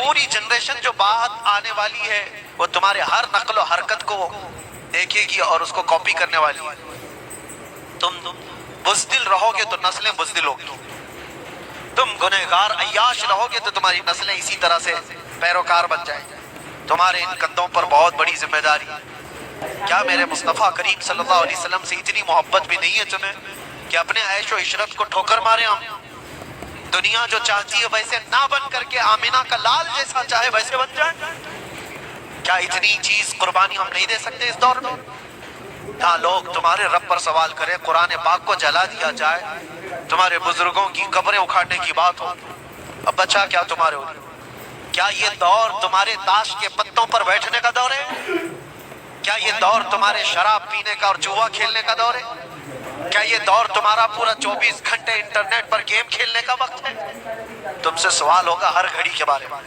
پوری جنریشن جو بعد آنے والی ہے وہ تمہارے ہر نقل و حرکت کو دیکھے گی اور اس کو کاپی کرنے والی ہے. تم بزدل رہو گے تو نسلیں بزدل ہوگی. تم گنہگار عیاش رہو گے تو تمہاری نسلیں اسی طرح سے پیروکار بن جائیں. تمہارے ان کندھوں پر بہت بڑی ذمہ داری. کیا میرے مصطفیٰ کریم صلی اللہ علیہ وسلم سے اتنی محبت بھی نہیں ہے تمہیں کہ اپنے عیش و عشرت کو ٹھوکر مارے؟ ہم دنیا جو چاہتی ہے ویسے نہ بن کر کے آمینہ کا لال جیسا چاہے ویسے بن جائیں. کیا اتنی چیز قربانی ہم نہیں دے سکتے اس دور میں؟ ہاں، لوگ تمہارے رب پر سوال کریں، قرآن پاک کو جلا دیا جائے، تمہارے بزرگوں کی قبریں اکھاڑنے کی بات ہو، اب بچہ کیا تمہارے ہو؟ کیا یہ دور تمہارے تاش کے پتوں پر بیٹھنے کا دور ہے؟ کیا یہ دور تمہارے شراب پینے کا اور جوا کھیلنے کا دور ہے؟ کیا یہ دور تمہارا پورا 24 گھنٹے انٹرنیٹ پر گیم کھیلنے کا وقت ہے؟ تم سے سوال ہوگا ہر گھڑی کے بارے میں،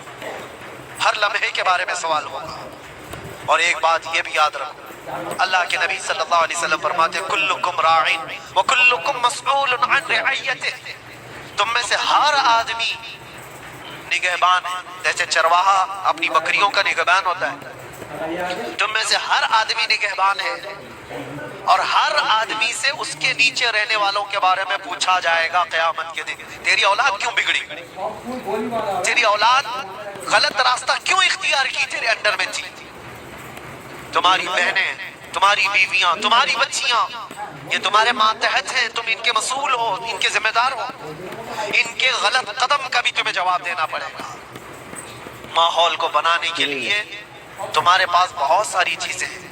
ہر لمحے کے بارے میں سوال ہوگا. اور ایک بات یہ بھی یاد رکھو، اللہ کے نبی صلی اللہ علیہ وسلم فرماتے ہیں کلکم راعٍ وکلکم مسئول عن رعیتہ. تم میں سے ہر آدمی نگہبان ہے، جیسے چرواہا اپنی بکریوں کا نگہبان ہوتا ہے. تم میں سے ہر آدمی نگہبان ہے اور ہر آدمی سے اس کے نیچے رہنے والوں کے بارے میں پوچھا جائے گا قیامت کے دن. تیری اولاد کیوں بگڑی؟ تیری اولاد غلط راستہ کیوں اختیار کی تیرے انڈر میں تھی؟ تمہاری بہنیں، تمہاری بیویاں، تمہاری بچیاں، یہ تمہارے ماتحت ہیں، تم ان کے مسئول ہو، ان کے ذمہ دار ہو. ان کے غلط قدم کا بھی تمہیں جواب دینا پڑے گا. ماحول کو بنانے کے لیے تمہارے پاس بہت ساری چیزیں ہیں.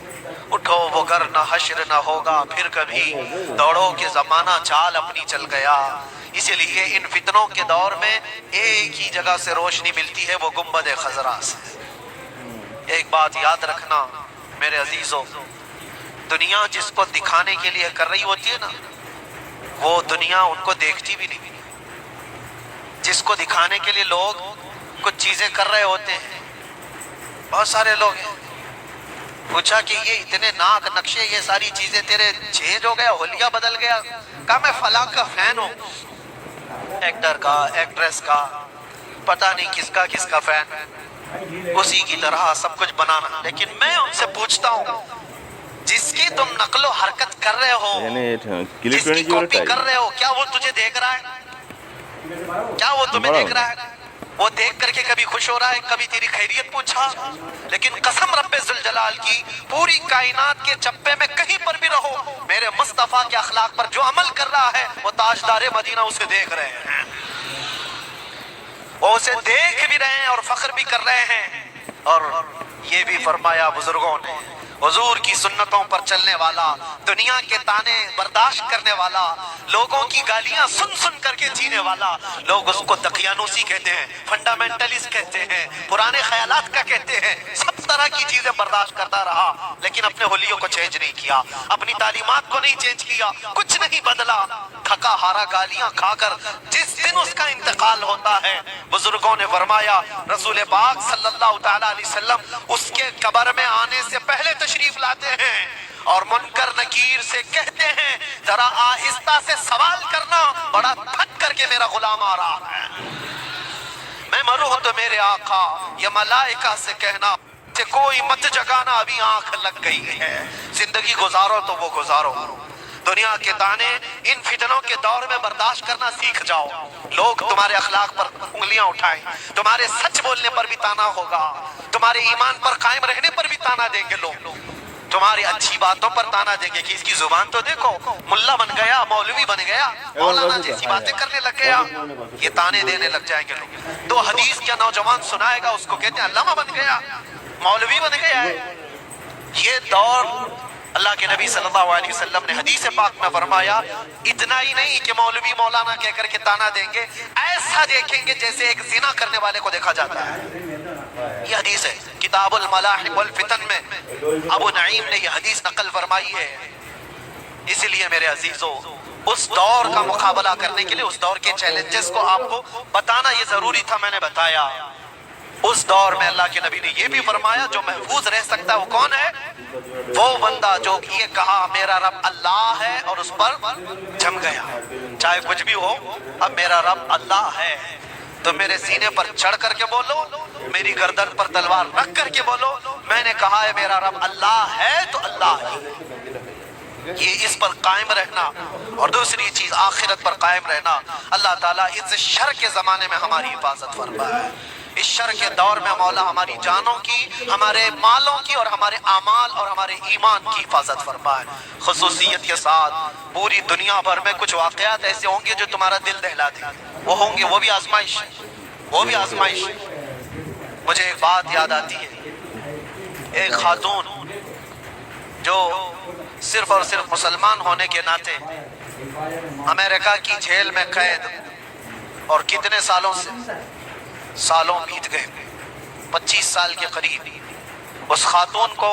اٹھو وہ گر نہ حشر نہ ہوگا پھر کبھی، دوڑو کہ زمانہ چال اپنی چل گیا. اسی لیے ان فتنوں کے دور میں ایک ہی جگہ سے روشنی ملتی ہے، وہ گنبد خضرا سے. ایک بات یاد رکھنا میرے عزیزوں، دنیا جس کو دکھانے کے لیے کر رہی ہوتی ہے نا، وہ دنیا ان کو دیکھتی بھی نہیں. جس کو دکھانے کے لیے لوگ کچھ چیزیں کر رہے ہوتے ہیں، بہت سارے لوگ ہیں. پوچھا کہ یہ اتنے ناک نقشے، یہ ساری چیزیں تیرے چینج ہو گیا، حلیہ بدل گیا؟ کہا میں فلاں کا فین ہوں، ایکٹر کا، ایکٹریس کا، پتہ نہیں کس کا فین، اسی کی طرح سب کچھ بنانا. لیکن میں ان سے پوچھتا ہوں، جس کی تم نقل و حرکت کر رہے ہو، جس کی کاپی کر رہے ہو، کیا وہ تجھے دیکھ رہا ہے؟ کیا وہ تمہیں دیکھ رہا ہے؟ وہ دیکھ کر کے کبھی خوش ہو رہا ہے؟ کبھی تیری خیریت پوچھا؟ لیکن قسم رب ذوالجلال کی، پوری کائنات کے چپے میں کہیں پر بھی رہو، میرے مصطفیٰ کے اخلاق پر جو عمل کر رہا ہے وہ تاجدار مدینہ اسے دیکھ رہے ہیں، وہ اسے دیکھ بھی رہے ہیں اور فخر بھی کر رہے ہیں. اور یہ بھی فرمایا بزرگوں نے، حضور کی سنتوں پر چلنے والا، دنیا کے تانے برداشت کرنے والا، لوگوں کی گالیاں سن سن کر کے جینے والا، لوگ اس کو دقیانوسی کہتے ہیں، فنڈامنٹلسٹ کہتے ہیں، پرانے خیالات کا کہتے ہیں، سب طرح کی چیزیں برداشت کرتا رہا، لیکن اپنے حلیوں کو چینج نہیں کیا، اپنی تعلیمات کو نہیں چینج کیا، کچھ نہیں بدلا. تھکا ہارا گالیاں کھا کر جس دن اس کا انتقال ہوتا ہے، بزرگوں نے فرمایا رسول پاک صلی اللہ تعالی علیہ وسلم اس کے قبر میں آنے سے پہلے تشریف لاتے ہیں اور منکر نکیر سے کہتے ہیں ذرا آہستہ سے سوال کرنا، بڑا تھک کر کے میرا غلام آ رہا ہے، میں مروں تو میرے آقا، یہ ملائکہ سے کہنا کہ کوئی مت جگانا، ابھی آنکھ لگ گئی ہے، زندگی گزارو تو وہ گزارو. دنیا کے تانے ان فتنوں کے دور میں برداشت کرنا سیکھ جاؤ. لوگ تمہارے اخلاق پر انگلیاں اٹھائیں، تمہارے سچ بولنے پر بھی تانا ہوگا، تمہارے ایمان پر قائم رہنے پر بھی تانا دیں گے لوگ، تمہاری اچھی باتوں پر تانا دیں گے کہ اس کی زبان تو دیکھو، ملا بن گیا، مولوی بن گیا، مولانا جیسی باتیں کرنے لگ گیا. یہ تانے دینے لگ جائیں گے لوگ. تو حدیث کیا نوجوان سنائے گا، اس کو کہتے ہیں علامہ بن گیا، مولوی بن گیا ہے. یہ دور اللہ کے نبی صلی اللہ علیہ وسلم نے حدیث پاک میں فرمایا، اتنا ہی نہیں کہ مولوی مولانا کہہ کر کے تانا دیں گے، ایسا دیکھیں گے جیسے ایک زنا کرنے والے کو دیکھا جاتا ہے. یہ حدیث ہے کتاب الملاحم والفتن میں، ابو نعیم نے یہ حدیث نقل فرمائی ہے. اس لیے میرے عزیزو، اس دور کا مقابلہ کرنے کے لیے اس دور کے چیلنجز کو آپ کو بتانا یہ ضروری تھا، میں نے بتایا. اس دور میں اللہ کے نبی نے یہ بھی فرمایا جو محفوظ رہ سکتا ہے وہ کون ہے؟ وہ بندہ جو یہ کہا میرا رب اللہ ہے اور اس پر جم گیا، چاہے کچھ بھی ہو، اب میرا رب اللہ ہے. تو میرے سینے پر چڑھ کر کے بولو، میری گردن پر تلوار رکھ کر کے بولو، میں نے کہا ہے میرا رب اللہ ہے تو اللہ ہی ہے۔ یہ اس پر قائم رہنا، اور دوسری چیز آخرت پر قائم رہنا۔ اللہ تعالیٰ اس شر کے زمانے میں ہماری حفاظت فرمائے، اس شر کے دور میں مولا ہماری جانوں کی، ہمارے مالوں کی، اور ہمارے اعمال اور ہمارے ایمان کی حفاظت فرمائے۔ خصوصیت کے ساتھ پوری دنیا بھر میں کچھ واقعات ایسے ہوں گے جو تمہارا دل دہلا دیں گے، وہ ہوں گے، وہ بھی آزمائش ہے، وہ بھی آزمائش ہے۔ مجھے ایک بات یاد آتی ہے، ایک خاتون جو صرف اور صرف مسلمان ہونے کے ناطے امریکہ کی جیل میں قید، اور کتنے سالوں بیت گئے، 25 سال کے قریب۔ اس خاتون کو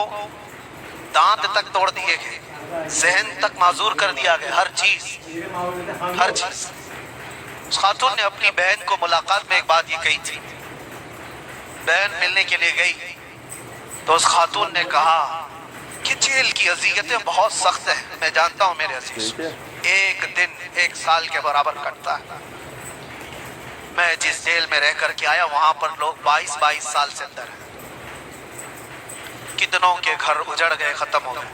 دانت تک توڑ دیے گئے، ذہن تک معذور کر دیا گیا، ہر چیز۔ اس خاتون نے اپنی بہن کو ملاقات میں ایک بات یہ کہی تھی، بہن ملنے کے لیے گئی تو اس خاتون نے کہا کہ جیل کی اذیتیں بہت سخت ہیں، میں جانتا ہوں میرے عزیز، ایک دن 1 سال کے برابر کٹتا ہے۔ میں جس جیل میں رہ کر کے آیا وہاں پر لوگ 22 سال سے اندر ہیں، کتنوں کے گھر اجڑ گئے، ختم ہو گئے،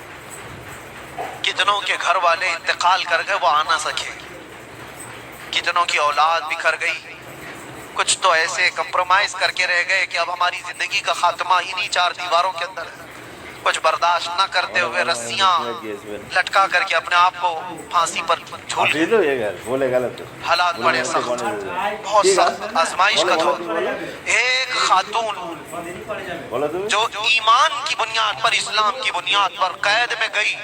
کتنوں کے گھر والے انتقال کر گئے، وہ آ نہ سکے، کتنوں کی اولاد بکھر گئی، کچھ تو ایسے کمپرومائز کر کے رہ گئے کہ اب ہماری زندگی کا خاتمہ انہی 4 دیواروں کے اندر ہے۔ کچھ برداشت نہ کرتے ہوئے رسیاں لٹکا کر کے اپنے آپ کو پھانسی پر جھول گئے۔ حالات بڑے سخت، بہت سخت آزمائش کا دور۔ ایک خاتون جو ایمان کی بنیاد پر، اسلام کی بنیاد پر قید میں گئی،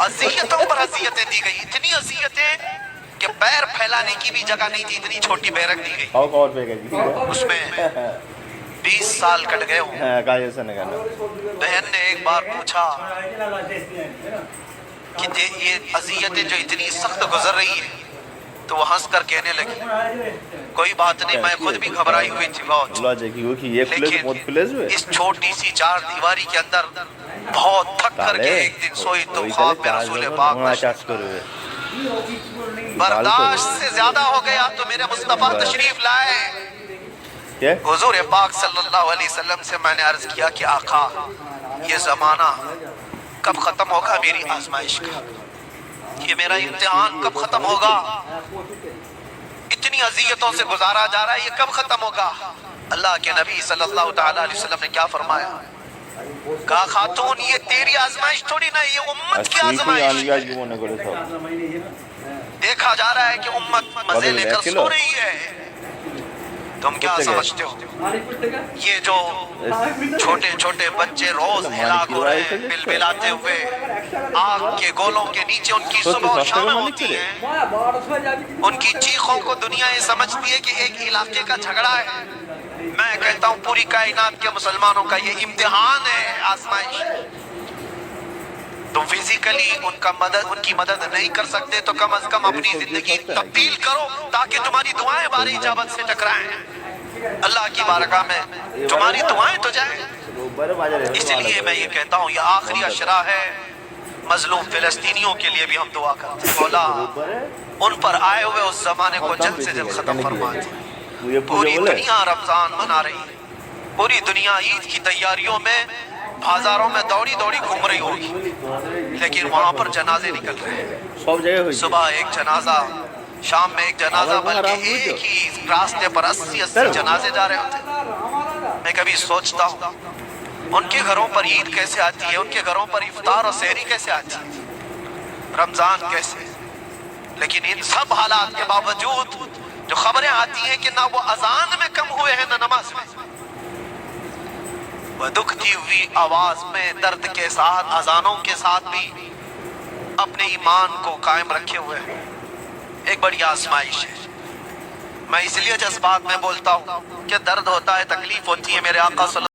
اذیتوں پر اذیتیں دی گئی، اتنی اذیتیں کہ پیر پھیلانے کی بھی جگہ نہیں تھی، اتنی چھوٹی بیرک دی گئی، اس میں 20 سال کٹ گئے ہوں۔ بہن نے ایک بار پوچھا کہ یہ اذیتیں جو اتنی سخت گزر رہی ہے، تو وہ ہنس کر کہنے لگی کوئی بات نہیں، میں خود بھی گھبرائی ہوئی تھی بہت، لیکن اس چھوٹی سی 4 دیواری کے اندر بہت تھک کر کے ایک دن سوئی تو خواب میں رسول پاک برداشت سے زیادہ ہو گیا تو میرے مصطفیٰ تشریف لائے۔ حضور پاک صلی اللہ علیہ وسلم سے میں نے عرض کیا کہ آقا، یہ زمانہ کب ختم ہوگا میری آزمائش کا، یہ میرا امتحان کب ختم ہوگا، اتنی اذیتوں سے گزارا جا رہا ہے، یہ کب ختم ہوگا؟ اللہ کے نبی صلی اللہ تعالیٰ علیہ وسلم نے کیا فرمایا؟ کہا خاتون، یہ تیری آزمائش تھوڑی نہ، یہ امت کی آزمائش ہے۔ دیکھا جا رہا ہے کہ امت مزے لے کر سو رہی ہے، تم کیا سمجھتے ہو؟ یہ جو چھوٹے چھوٹے بچے روز ہلاک ہو رہے ہیں بلبلاتے ہوئے، آگ کے گولوں کے نیچے ان کی صبح اور شامیں ہوتی ہیں، ان کی چیخوں کو دنیا یہ سمجھتی ہے کہ ایک علاقے کا جھگڑا ہے۔ میں کہتا ہوں پوری کائنات کے مسلمانوں کا یہ امتحان ہے، آزمائش۔ تم فزیکلی ان کی مدد نہیں کر سکتے تو کم از کم اپنی زندگی تبدیل کرو تاکہ تمہاری دعائیں بار اجابت سے ٹکرائیں، اللہ کی بارگاہ میں تمہاری دعائیں تو جائیں۔ اس لیے میں یہ کہتا ہوں یہ آخری عشرہ ہے، مظلوم فلسطینیوں کے لیے بھی ہم دعا کرتے ہیں، مولا ان پر آئے ہوئے اس زمانے کو جلد سے جلد ختم فرما دے۔ پوری دنیا رمضان منا رہی ہے، پوری دنیا عید کی تیاریوں میں بازاروں میں دوڑی گھوم رہی ہوگی، لیکن وہاں پر جنازے نکل رہے ہیں، صبح ایک جنازہ، شام میں ایک جنازہ، بلکہ ایک ہی راستے پر 80 جنازے جا رہے ہوتے۔ میں کبھی سوچتا ہوں ان کے گھروں پر عید کیسے آتی ہے، ان کے گھروں پر افطار اور سحری کیسے آتی ہے، رمضان کیسے، لیکن ان سب حالات کے باوجود جو خبریں آتی ہیں کہ نہ وہ اذان میں کم ہوئے ہیں نہ نماز میں، وہ دکھتی ہوئی آواز میں درد کے ساتھ، اذانوں کے ساتھ بھی اپنے ایمان کو قائم رکھے ہوئے ہیں۔ ایک بڑی آزمائش ہے۔ میں اس لیے جذبات میں بولتا ہوں کہ درد ہوتا ہے، تکلیف ہوتی ہے، میرے آقا صلی